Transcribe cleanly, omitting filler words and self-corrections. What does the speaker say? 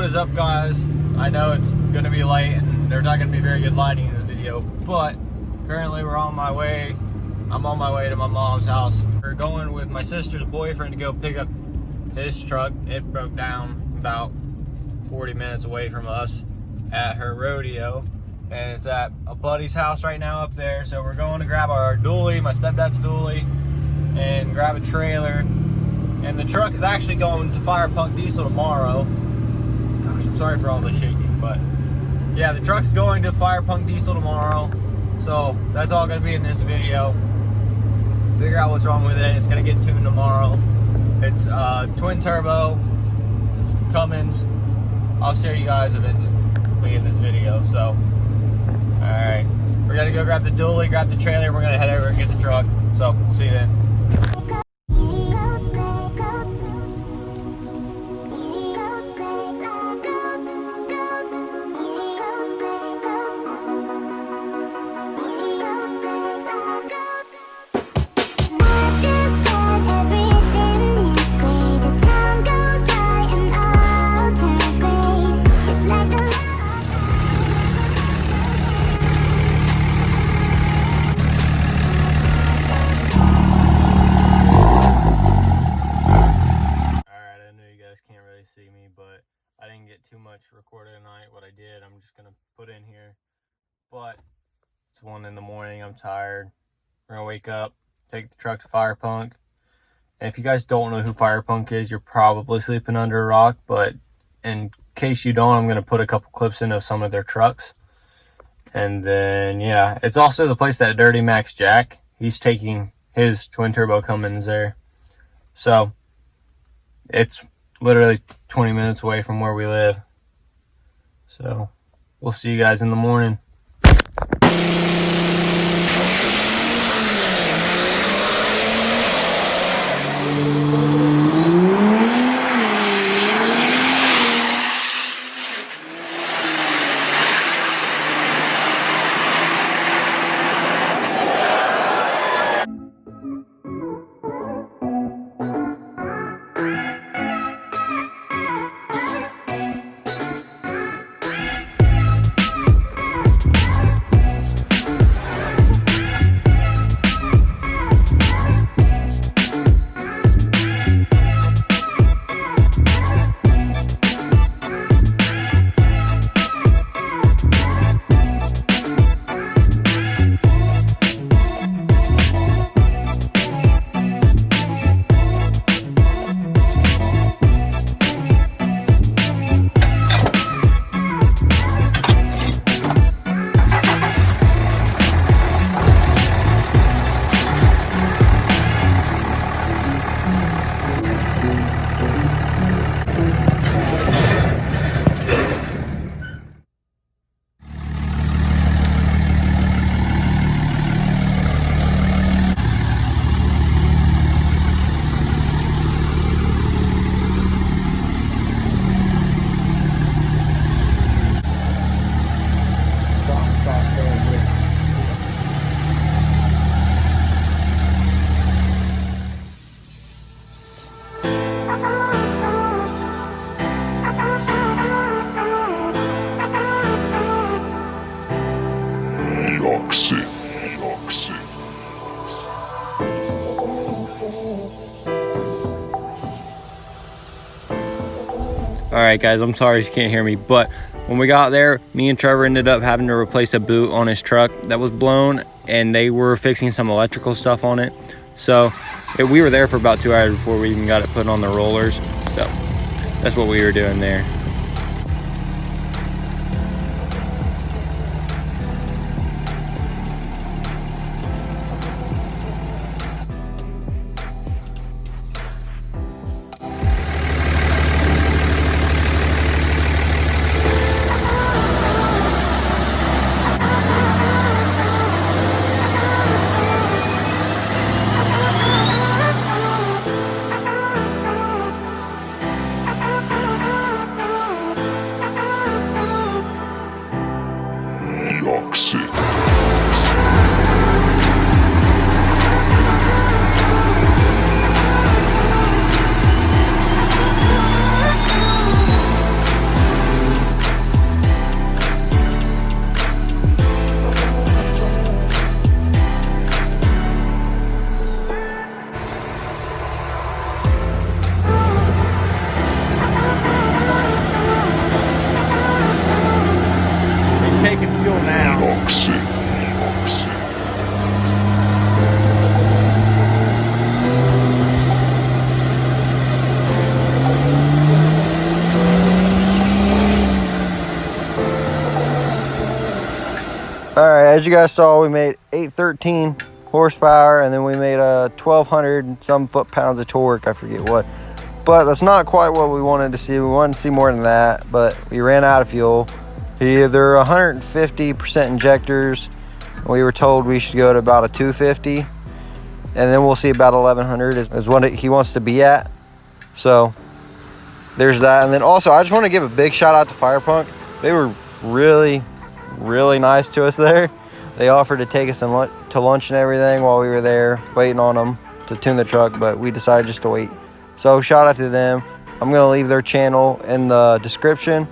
is up, guys? I know it's gonna be late and there's not gonna be very good lighting in this video, but currently I'm on my way to my mom's house. We're going with my sister's boyfriend to go pick up his truck. It broke down about 40 minutes away from us at her rodeo, and it's at a buddy's house right now up there. So we're going to grab our dually, my stepdad's dually, and grab a trailer. And the truck is actually going to Firepunk Diesel tomorrow. Gosh, I'm sorry for all the shaking, but yeah, the truck's going to Firepunk Diesel tomorrow. So that's all going to be in this video. Figure out what's wrong with it. It's going to get tuned tomorrow. It's twin turbo, Cummins. I'll show you guys eventually in this video. So, alright, we're going to go grab the dually, grab the trailer. We're going to head over and get the truck. So, we'll see you then. See me, but I didn't get too much recorded tonight. What I did, I'm just gonna put in here. But it's 1 in the morning. I'm tired. We're gonna wake up, take the truck to Firepunk. And if you guys don't know who Firepunk is, you're probably sleeping under a rock. But in case you don't, I'm gonna put a couple clips in of some of their trucks. And then yeah, it's also the place that Dirty Max Jack, he's taking his twin turbo Cummins there. So it's literally 20 minutes away from where we live. So we'll see you guys in the morning. Alright guys, I'm sorry you can't hear me, but when we got there, me and Trevor ended up having to replace a boot on his truck that was blown, and they were fixing some electrical stuff on it. So we were there for about 2 hours before we even got it put on the rollers. So that's what we were doing there. as you guys saw, we made 813 horsepower, and then we made 1200 some foot-pounds of torque. I forget what, but that's not quite what we wanted to see. We wanted to see more than that, but we ran out of fuel. They're 150% injectors. We were told we should go to about a 250, and then we'll see about 1100 is what he wants to be at. So there's that. And then also, I just want to give a big shout out to Firepunk. They were really nice to us there. They offered to take us to lunch and everything while we were there waiting on them to tune the truck, but we decided just to wait. So shout out to them. I'm gonna leave their channel in the description.